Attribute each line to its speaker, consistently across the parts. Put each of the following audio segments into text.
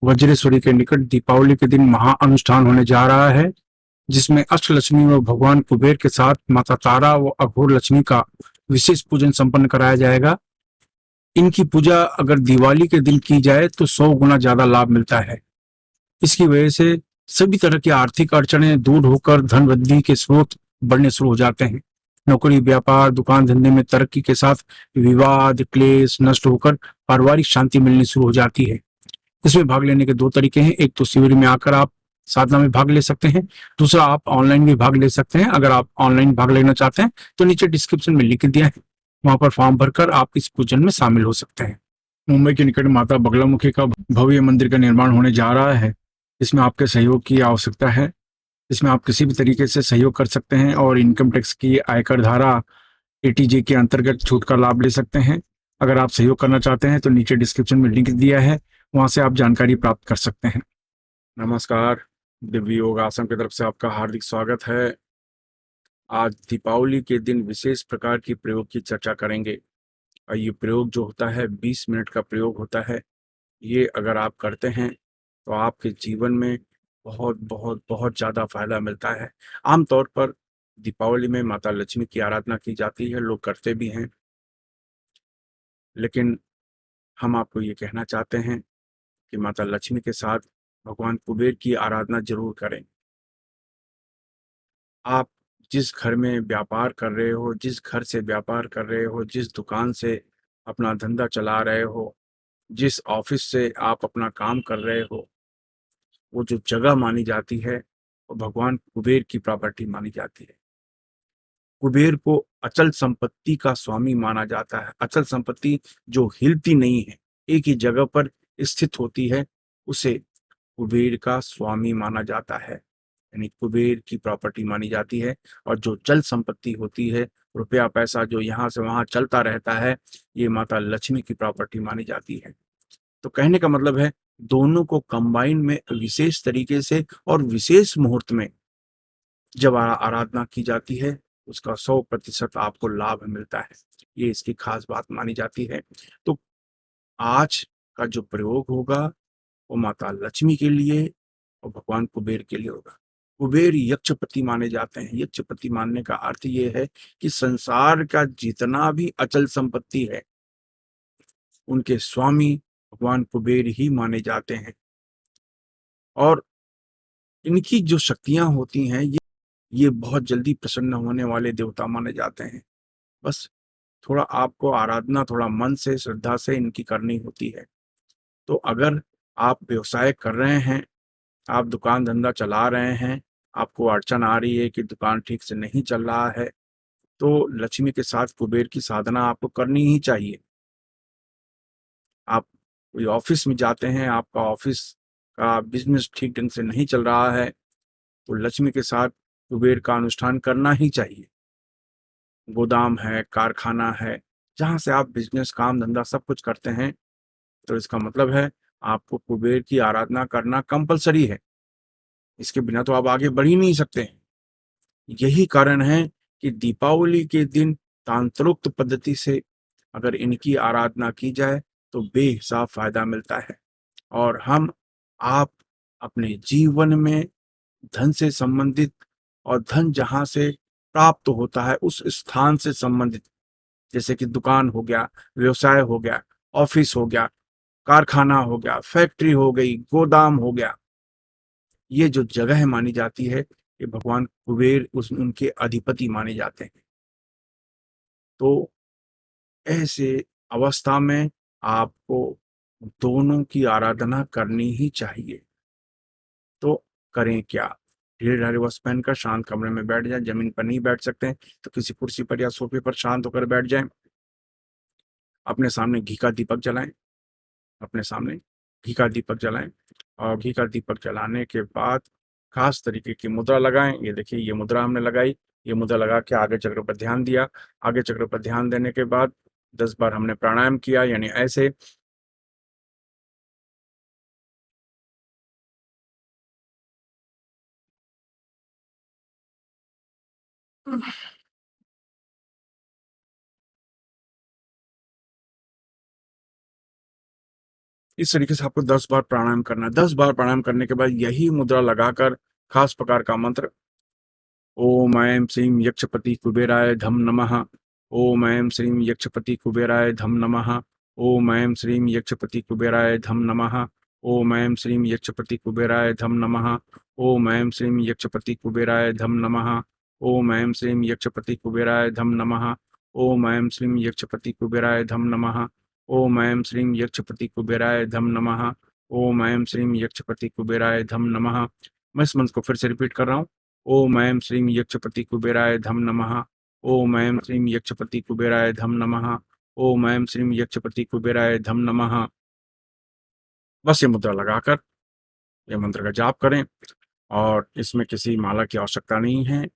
Speaker 1: वज्रेश्वरी के निकट दीपावली के दिन महा अनुष्ठान होने जा रहा है, जिसमें अष्टलक्ष्मी व भगवान कुबेर के साथ माता तारा व अघोर लक्ष्मी का विशेष पूजन संपन्न कराया जाएगा। इनकी पूजा अगर दिवाली के दिन की जाए तो 100 गुना ज्यादा लाभ मिलता है। इसकी वजह से सभी तरह की आर्थिक अड़चने दूर होकर धन वृद्धि के स्रोत बढ़ने शुरू हो जाते हैं। नौकरी, व्यापार, दुकान धंधे में तरक्की के साथ विवाद, क्लेश नष्ट होकर पारिवारिक शांति मिलनी शुरू हो जाती है। इसमें भाग लेने के दो तरीके हैं। एक तो शिविर में आकर आप साधना में भाग ले सकते हैं। दूसरा, आप ऑनलाइन भी भाग ले सकते हैं। अगर आप ऑनलाइन भाग लेना चाहते हैं तो नीचे डिस्क्रिप्शन में लिख दिया है, वहां पर फॉर्म भरकर आप इस पूजन में शामिल हो सकते हैं। मुंबई के निकट माता बगलामुखी का भव्य मंदिर का निर्माण होने जा रहा है। इसमें आपके सहयोग की आवश्यकता है। इसमें आप किसी भी तरीके से सहयोग कर सकते हैं और इनकम टैक्स की आयकर धारा एटीजे के अंतर्गत छूट का लाभ ले सकते हैं। अगर आप सहयोग करना चाहते हैं तो नीचे डिस्क्रिप्शन में लिंक दिया है, वहां से आप जानकारी प्राप्त कर सकते हैं। नमस्कार, दिव्य योग आश्रम की तरफ से आपका हार्दिक स्वागत है। आज दीपावली के दिन विशेष प्रकार की प्रयोग की चर्चा करेंगे और ये प्रयोग जो होता है 20 मिनट का प्रयोग होता है। ये अगर आप करते हैं तो आपके जीवन में बहुत बहुत बहुत ज़्यादा फायदा मिलता है। आमतौर पर दीपावली में माता लक्ष्मी की आराधना की जाती है, लोग करते भी हैं, लेकिन हम आपको ये कहना चाहते हैं कि माता लक्ष्मी के साथ भगवान कुबेर की आराधना जरूर करें। आप जिस घर में व्यापार कर रहे हो, जिस घर से व्यापार कर रहे हो, जिस दुकान से अपना धंधा चला रहे हो, जिस ऑफिस से आप अपना काम कर रहे हो, वो जो जगह मानी जाती है वो भगवान कुबेर की प्रॉपर्टी मानी जाती है। कुबेर को अचल संपत्ति का स्वामी माना जाता है। अचल संपत्ति जो हिलती नहीं है, एक ही जगह पर स्थित होती है, उसे कुबेर का स्वामी माना जाता है, यानी कुबेर की प्रॉपर्टी मानी जाती है। और जो चल संपत्ति होती है, रुपया पैसा जो यहाँ से वहां चलता रहता है, ये माता लक्ष्मी की प्रॉपर्टी मानी जाती है। तो कहने का मतलब है, दोनों को कंबाइन में विशेष तरीके से और विशेष मुहूर्त में जब आराधना की जाती है, उसका 100% आपको लाभ मिलता है। ये इसकी खास बात मानी जाती है। तो आज का जो प्रयोग होगा वो माता लक्ष्मी के लिए और भगवान कुबेर के लिए होगा। कुबेर यक्षपति माने जाते हैं। यक्षपति मानने का अर्थ ये है कि संसार का जितना भी अचल संपत्ति है, उनके स्वामी भगवान कुबेर ही माने जाते हैं। और इनकी जो शक्तियां होती हैं, ये बहुत जल्दी प्रसन्न होने वाले देवता माने जाते हैं। बस थोड़ा आपको आराधना थोड़ा मन से, श्रद्धा से इनकी करनी होती है। तो अगर आप व्यवसाय कर रहे हैं, आप दुकान धंधा चला रहे हैं, आपको अड़चन आ रही है कि दुकान ठीक से नहीं चल रहा है, तो लक्ष्मी के साथ कुबेर की साधना आपको करनी ही चाहिए। आप कोई ऑफिस में जाते हैं, आपका ऑफिस का बिजनेस ठीक ढंग से नहीं चल रहा है, तो लक्ष्मी के साथ कुबेर का अनुष्ठान करना ही चाहिए। गोदाम है, कारखाना है, जहाँ से आप बिजनेस, काम धंधा सब कुछ करते हैं, तो इसका मतलब है आपको कुबेर की आराधना करना कंपलसरी है। इसके बिना तो आप आगे बढ़ ही नहीं सकते हैं। यही कारण है कि दीपावली के दिन तांत्रोक्त पद्धति से अगर इनकी आराधना की जाए तो बेहिसाब फायदा मिलता है। और आप अपने जीवन में धन से संबंधित और धन जहाँ से प्राप्त होता है उस स्थान से संबंधित, जैसे कि दुकान हो गया, व्यवसाय हो गया, ऑफिस हो गया, कारखाना हो गया, फैक्ट्री हो गई, गोदाम हो गया, ये जो जगह मानी जाती है, ये भगवान कुबेर उनके अधिपति माने जाते हैं। तो ऐसे अवस्था में आपको दोनों की आराधना करनी ही चाहिए। तो करें क्या? ढीले ढाले वस्त्र पहनकर शांत कमरे में बैठ जाएं। जमीन पर नहीं बैठ सकते हैं तो किसी कुर्सी पर या सोफे पर शांत होकर बैठ जाएं। अपने सामने घी का दीपक जलाएं। अपने सामने घी का दीपक जलाएं और घी का दीपक जलाने के बाद खास तरीके की मुद्रा लगाएं। ये देखिए, ये मुद्रा हमने लगाई। ये मुद्रा लगा के आगे चक्र पर ध्यान दिया। आगे चक्र पर ध्यान देने के बाद 10 बार हमने प्राणायाम किया, यानी ऐसे। इस तरीके से आपको 10 बार प्राणायाम करना है। 10 बार प्राणायाम करने के बाद यही मुद्रा लगाकर खास प्रकार का मंत्र, ओम ऐं श्रीं यक्षपति कुबेराय धम नमः। ओम ऐं श्रीं यक्षपति कुबेराय धम नमः। ओम ऐं श्रीं यक्षपति कुबेराय धम नमः। ओम ऐं श्रीं यक्षपति कुबेराय धम नमः। ओम ऐं श्रीं यक्षपति कुबेराय धम नमः। ओम ऐं श्रीं यक्षपति कुबेराय धम नमः। ओम ऐं श्रीं यक्षपति कुबेराय धम नमः। ओम ऐं श्रीं यक्षपति कुबेराय धम नमः। ओम ऐं श्रीं यक्षपति कुबेराय धम नमः। मैं इस मंत्र को फिर से रिपीट कर रहा हूँ। ओम ऐं श्रीं यक्षपति कुबेराय धम नमः। ओम ऐं श्रीं यक्षपति कुबेराय धम नमः। ओम ऐं श्रीं यक्षपति कुबेराय धम नमः। बस ये मुद्रा लगाकर ये मंत्र का जाप करें और इसमें किसी माला की आवश्यकता नहीं है।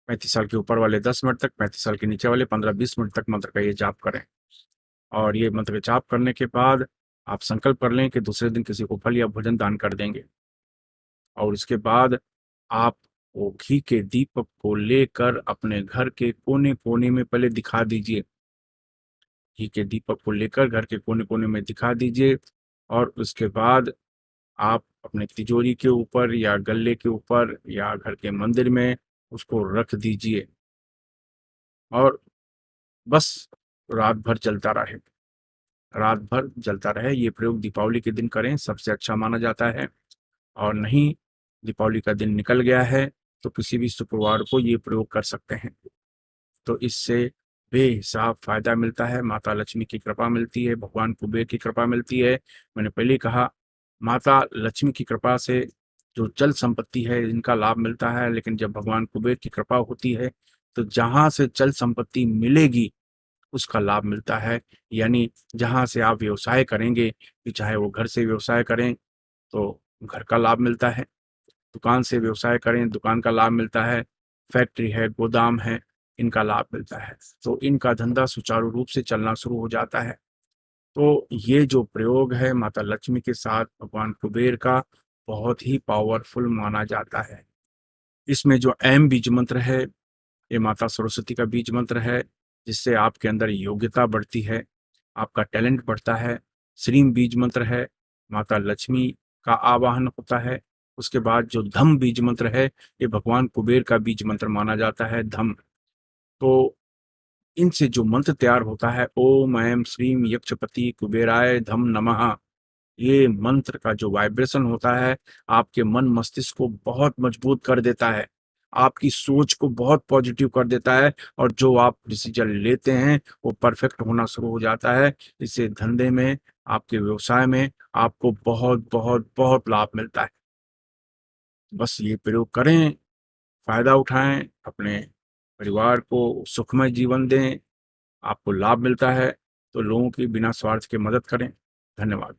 Speaker 1: 35 साल के ऊपर वाले 10 मिनट तक, 35 साल के नीचे वाले 15-20 मिनट तक मंत्र का ये जाप करें। और ये मंत्र का जाप करने के बाद आप संकल्प कर लें कि दूसरे दिन किसी को फल या भोजन दान कर देंगे। और इसके बाद आप वो घी के दीपक को लेकर अपने घर के कोने-कोने में पहले दिखा दीजिए। घी के दीपक को लेकर घर के कोने-कोने में दिखा दीजिए और उसके बाद आप अपने तिजोरी के ऊपर या गल्ले के ऊपर या घर के मंदिर में उसको रख दीजिए और बस रात भर चलता रहे। रात भर चलता रहे। ये प्रयोग दीपावली के दिन करें, सबसे अच्छा माना जाता है। और नहीं, दीपावली का दिन निकल गया है तो किसी भी शुक्रवार को ये प्रयोग कर सकते हैं। तो इससे बेहिसाब फायदा मिलता है, माता लक्ष्मी की कृपा मिलती है, भगवान कुबेर की कृपा मिलती है। मैंने पहले ही कहा, माता लक्ष्मी की कृपा से जो चल संपत्ति है इनका लाभ मिलता है, लेकिन जब भगवान कुबेर की कृपा होती है तो जहां से चल संपत्ति मिलेगी उसका लाभ मिलता है। यानी जहां से आप व्यवसाय करेंगे, कि चाहे वो घर से व्यवसाय करें तो घर का लाभ मिलता है, दुकान से व्यवसाय करें, दुकान का लाभ मिलता है, फैक्ट्री है, गोदाम है, इनका लाभ मिलता है। तो इनका धंधा सुचारू रूप से चलना शुरू हो जाता है। तो ये जो प्रयोग है माता लक्ष्मी के साथ भगवान कुबेर का, बहुत ही पावरफुल माना जाता है। इसमें जो ऐम बीज मंत्र है, ये माता सरस्वती का बीज मंत्र है, जिससे आपके अंदर योग्यता बढ़ती है, आपका टैलेंट बढ़ता है। श्रीम बीज मंत्र है, माता लक्ष्मी का आवाहन होता है। उसके बाद जो धम बीज मंत्र है, ये भगवान कुबेर का बीज मंत्र माना जाता है, धम। तो इनसे जो मंत्र तैयार होता है, ओम ऐं श्रीं यक्षपति कुबेराय धम नमः, ये मंत्र का जो वाइब्रेशन होता है आपके मन मस्तिष्क को बहुत मजबूत कर देता है, आपकी सोच को बहुत पॉजिटिव कर देता है और जो आप डिसीजन लेते हैं वो परफेक्ट होना शुरू हो जाता है। इससे धंधे में, आपके व्यवसाय में आपको बहुत बहुत बहुत लाभ मिलता है। बस ये प्रयोग करें, फायदा उठाएं, अपने परिवार को सुखमय जीवन दें, आपको लाभ मिलता है तो लोगों की बिना स्वार्थ के मदद करें। धन्यवाद।